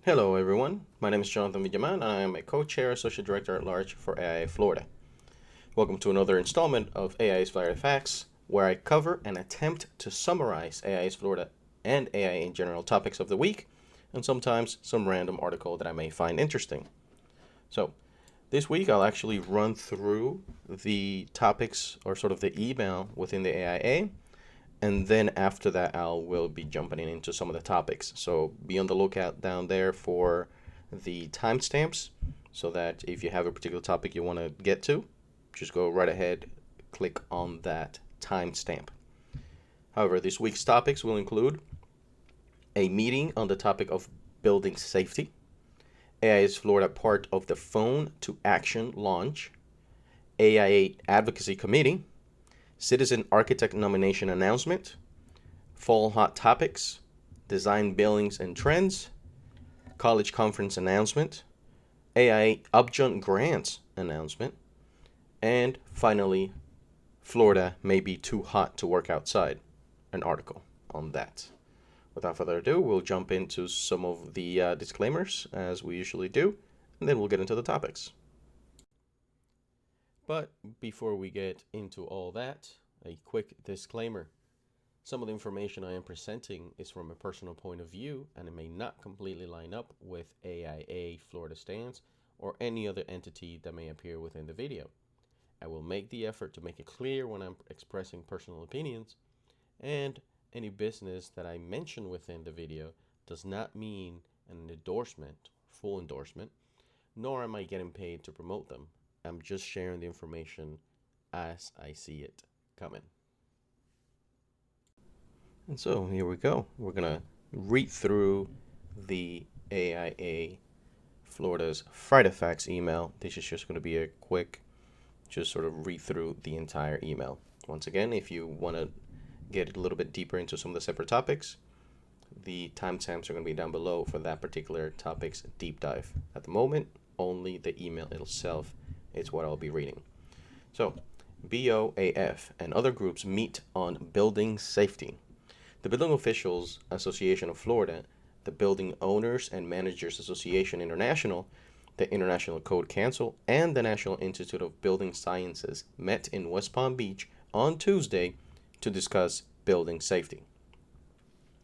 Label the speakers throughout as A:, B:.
A: Hello, everyone. My name is Jonathan Villaman, and I am a co-chair associate director at large for AIA Florida. Welcome to another installment of AIA's Florida Facts, where I cover and attempt to summarize AIA's Florida and AIA in general topics of the week, and sometimes some random article that I may find interesting. So, this week I'll actually run through the topics or sort of the email within the AIA, and then after that will be jumping into some of the topics. So be on the lookout down there for the timestamps so that if you have a particular topic you want to get to, just go right ahead, click on that timestamp. However, this week's topics will include a meeting on the topic of building safety, AIA's Florida part of the Phone to Action launch, AIA Advocacy Committee, Citizen Architect Nomination Announcement, Fall Hot Topics, Design Billings and Trends, College Conference Announcement, AIA Upjohn Grants Announcement, and finally, Florida may be too hot to work outside, an article on that. Without further ado, we'll jump into some of the disclaimers, as we usually do, and then we'll get into the topics. But before we get into all that, a quick disclaimer. Some of the information I am presenting is from a personal point of view, and it may not completely line up with AIA Florida stance or any other entity that may appear within the video. I will make the effort to make it clear when I'm expressing personal opinions, and any business that I mention within the video does not mean an endorsement, full endorsement, nor am I getting paid to promote them. I'm just sharing the information as I see it coming. And so here we go. We're going to read through the AIA Florida's Friday Facts email. This is just going to be a quick, just sort of read through the entire email. Once again, if you want to get a little bit deeper into some of the separate topics, the timestamps are going to be down below for that particular topic's deep dive. At the moment, only the email itself is what I'll be reading. So, BOAF and other groups meet on building safety. The Building Officials Association of Florida, the Building Owners and Managers Association International, the International Code Council, and the National Institute of Building Sciences met in West Palm Beach on Tuesday to discuss building safety.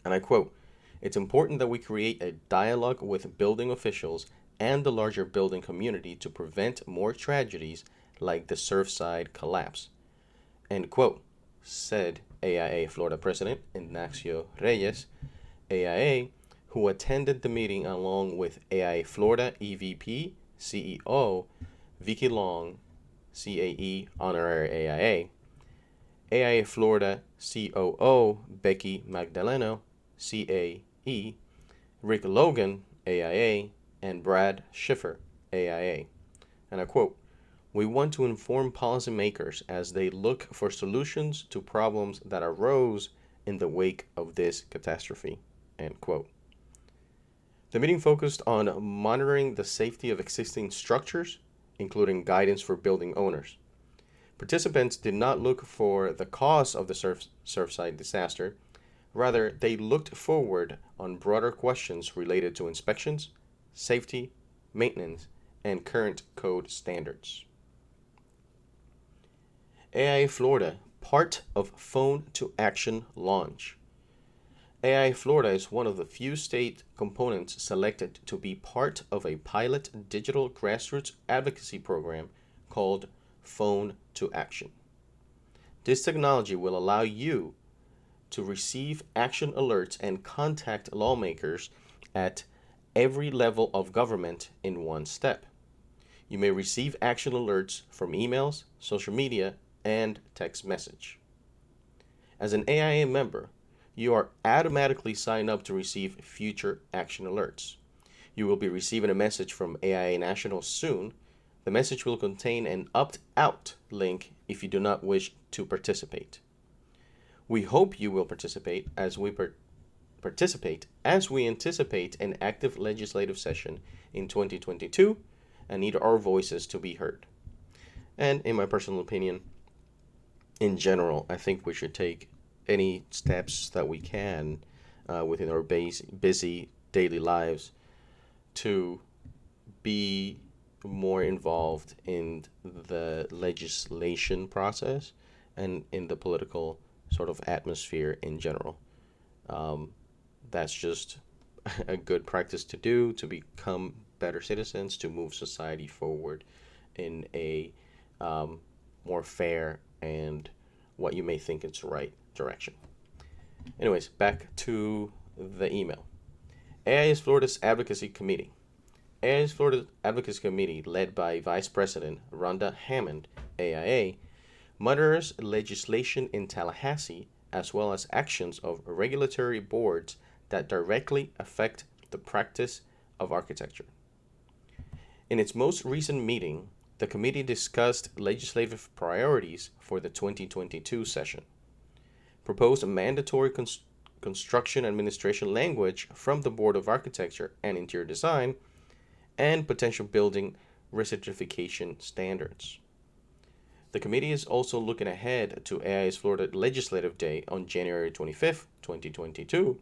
A: And I quote, "It's important that we create a dialogue with building officials and the larger building community to prevent more tragedies like the Surfside collapse," end quote, said AIA Florida President Ignacio Reyes, AIA, who attended the meeting along with AIA Florida EVP CEO Vicky Long, CAE Honorary AIA, AIA Florida COO Becky Magdaleno, CAE, Rick Logan, AIA, and Brad Schiffer, AIA. And I quote, "We want to inform policymakers as they look for solutions to problems that arose in the wake of this catastrophe," end quote. The meeting focused on monitoring the safety of existing structures, including guidance for building owners. Participants did not look for the cause of the Surfside disaster. Rather, they looked forward on broader questions related to inspections, safety, maintenance, and current code standards. AIA Florida, part of Phone to Action launch. AIA Florida is one of the few state components selected to be part of a pilot digital grassroots advocacy program called Phone to Action. This technology will allow you to receive action alerts and contact lawmakers at every level of government in one step. You may receive action alerts from emails, social media, and text message. As an AIA member, you are automatically signed up to receive future action alerts. You will be receiving a message from AIA National soon. The message will contain an opt-out link if you do not wish to participate. We hope you will participate as we anticipate an active legislative session in 2022 and need our voices to be heard. And in my personal opinion, in general, I think we should take any steps that we can within our busy daily lives to be more involved in the legislation process and in the political sort of atmosphere in general. Um, that's just a good practice to do to become better citizens, to move society forward in a um, more fair and what you may think is the right direction. Anyways, back to the email. AIA's Florida's Advocacy Committee. AIA's Florida Advocacy Committee, led by Vice President Rhonda Hammond, AIA, monitors legislation in Tallahassee as well as actions of regulatory boards that directly affect the practice of architecture. In its most recent meeting, the committee discussed legislative priorities for the 2022 session, proposed a mandatory construction administration language from the Board of Architecture and Interior Design, and potential building recertification standards. The committee is also looking ahead to AIA's Florida Legislative Day on January 25th, 2022,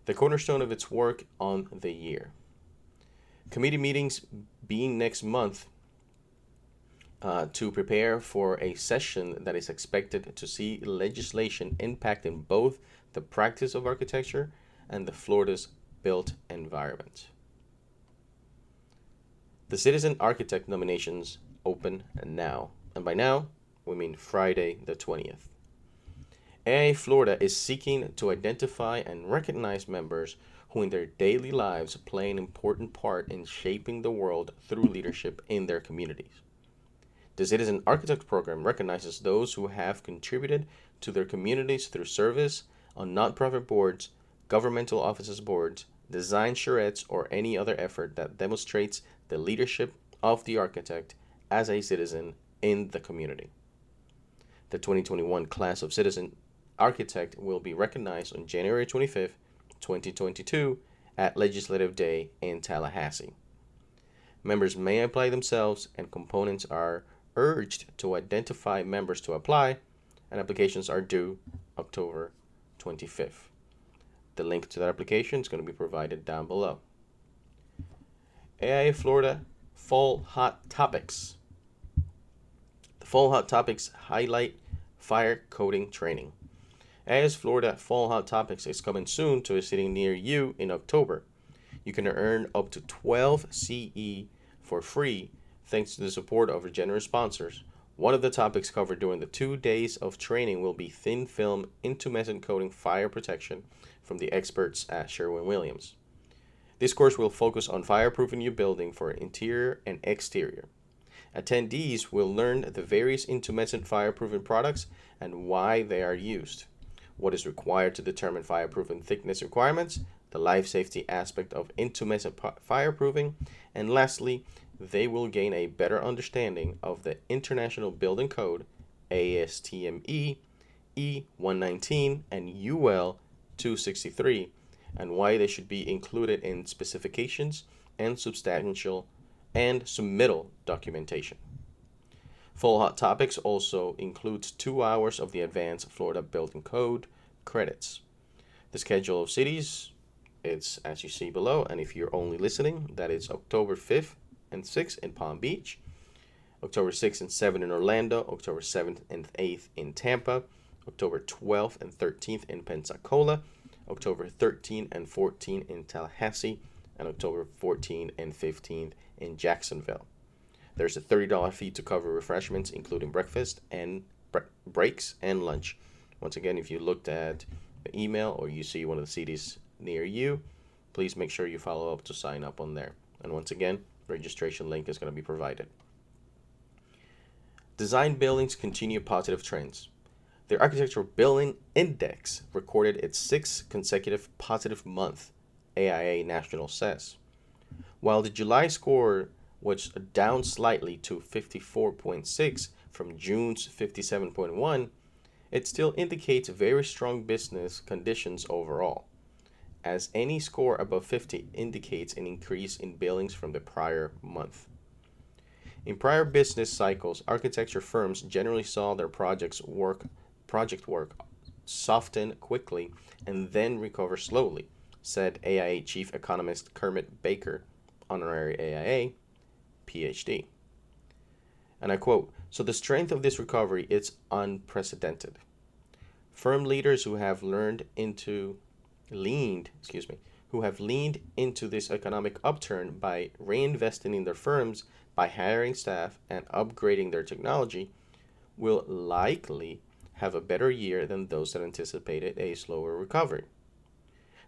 A: the cornerstone of its work on the year. Committee meetings being next month to prepare for a session that is expected to see legislation impacting both the practice of architecture and the Florida's built environment. The Citizen Architect nominations open now, and by now, we mean Friday the 20th. AIA Florida is seeking to identify and recognize members who in their daily lives play an important part in shaping the world through leadership in their communities. The Citizen Architect Program recognizes those who have contributed to their communities through service on nonprofit boards, governmental offices boards, design charrettes, or any other effort that demonstrates the leadership of the architect as a citizen in the community. The 2021 class of Citizen Architect will be recognized on January 25th, 2022 at Legislative Day in Tallahassee. Members may apply themselves, and components are urged to identify members to apply, and applications are due October 25th. The link to that application is going to be provided down below. AIA Florida Fall Hot Topics. The Fall Hot Topics highlight fire coding training. AIA's Florida Fall Hot Topics is coming soon to a city near you in October. You can earn up to 12 CE for free thanks to the support of our generous sponsors. One of the topics covered during the 2 days of training will be thin film intumescent coating fire protection from the experts at Sherwin-Williams. This course will focus on fireproofing your building for interior and exterior. Attendees will learn the various intumescent fireproofing products and why they are used, what is required to determine fireproofing thickness requirements, the life safety aspect of intumescent fireproofing, and lastly, they will gain a better understanding of the International Building Code, ASTME, E119, and UL 263, and why they should be included in specifications and substantial and submittal documentation. Full Hot Topics also includes 2 hours of the Advanced Florida Building Code credits. The schedule of cities, it's as you see below, and if you're only listening, that is October 5th and 6th in Palm Beach, October 6th and 7th in Orlando, October 7th and 8th in Tampa, October 12th and 13th in Pensacola, October 13th and 14th in Tallahassee, and October 14th and 15th in Jacksonville. There's a $30 fee to cover refreshments, including breakfast and breaks and lunch. Once again, if you looked at the email or you see one of the cities near you, please make sure you follow up to sign up on there. And once again, registration link is going to be provided. Design buildings continue positive trends. The Architectural Building Index recorded its 6th consecutive positive month, AIA National says. While the July score was down slightly to 54.6 from June's 57.1, it still indicates very strong business conditions overall, as any score above 50 indicates an increase in billings from the prior month. In prior business cycles, architecture firms generally saw their project work soften quickly and then recover slowly, said AIA Chief Economist Kermit Baker honorary AIA, PhD. And I quote, "So the strength of this recovery is unprecedented. Firm leaders who have leaned into this economic upturn by reinvesting in their firms, by hiring staff and upgrading their technology, will likely have a better year than those that anticipated a slower recovery."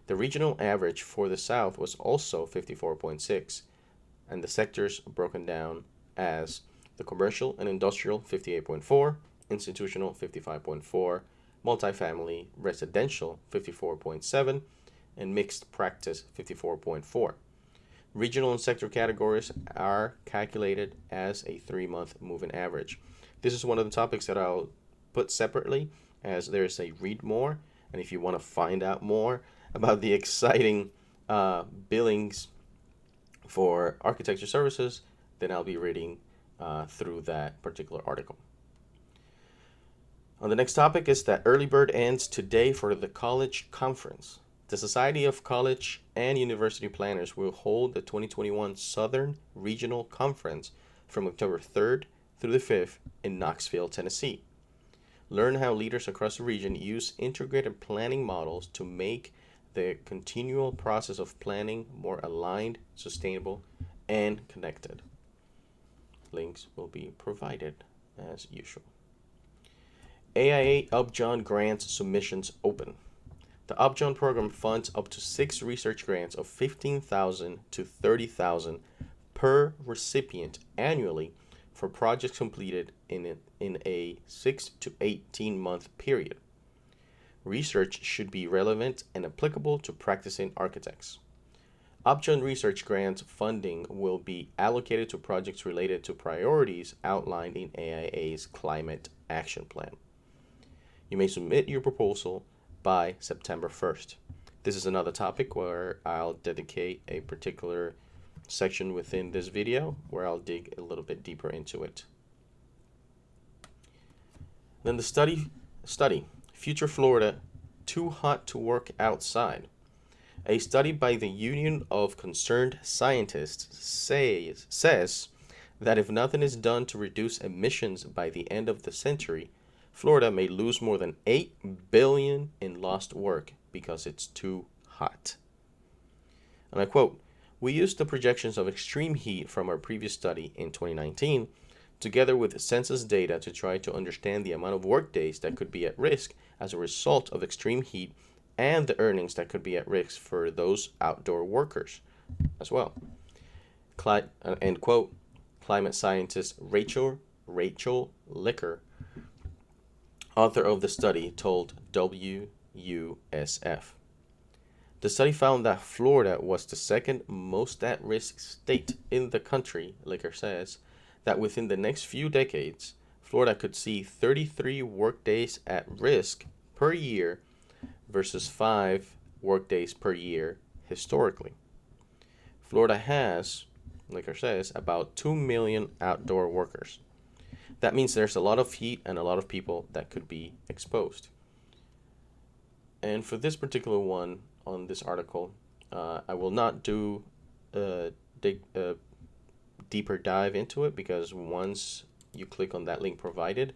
A: The regional average for the South was also 54.6, and the sectors broken down as the commercial and industrial 58.4, institutional 55.4, multifamily residential 54.7, and mixed practice 54.4. Regional and sector categories are calculated as a 3-month moving average. This is one of the topics that I'll put separately, as there's a read more, and if you want to find out more about the exciting billings for architecture services, then I'll be reading through that particular article. On the next topic is that early bird ends today for the college conference. The Society of College and University Planners will hold the 2021 Southern Regional Conference from October 3rd through the 5th in Knoxville, Tennessee. Learn how leaders across the region use integrated planning models to make the continual process of planning more aligned, sustainable, and connected. Links will be provided as usual. AIA Upjohn Grants submissions open. The Upjohn program funds up to 6 research grants of $15,000 to $30,000 per recipient annually for projects completed in a 6 to 18-month period. Research should be relevant and applicable to practicing architects. Upjohn Research Grant funding will be allocated to projects related to priorities outlined in AIA's Climate Action Plan. You may submit your proposal by September 1st. This is another topic where I'll dedicate a particular section within this video where I'll dig a little bit deeper into it. Then the study, Future Florida, Too Hot to Work Outside. A study by the Union of Concerned Scientists says that if nothing is done to reduce emissions by the end of the century, Florida may lose more than $8 billion in lost work because it's too hot. And I quote, "We used the projections of extreme heat from our previous study in 2019, together with census data to try to understand the amount of workdays that could be at risk as a result of extreme heat and the earnings that could be at risk for those outdoor workers as well." End quote. Climate scientist Rachel Licker, author of the study, told WUSF. The study found that Florida was the second most at-risk state in the country, Licker says, that within the next few decades, Florida could see 33 workdays at risk per year versus 5 workdays per year historically. Florida has, Licker says, about 2 million outdoor workers. That means there's a lot of heat and a lot of people that could be exposed. And for this particular one on this article, I will not do a deeper dive into it, because once you click on that link provided,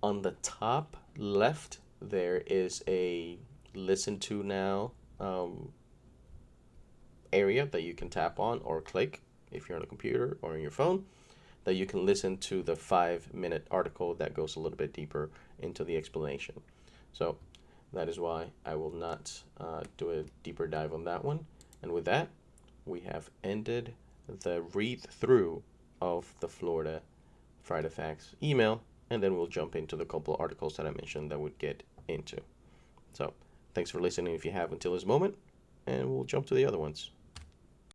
A: on the top left there is a listen to now area that you can tap on or click if you're on a computer or on your phone, that you can listen to the 5-minute article that goes a little bit deeper into the explanation. So that is why I will not do a deeper dive on that one. And with that, we have ended the read through of the Florida Friday Facts email, and then we'll jump into the couple articles that I mentioned that would get into. So thanks for listening if you have until this moment, and we'll jump to the other ones.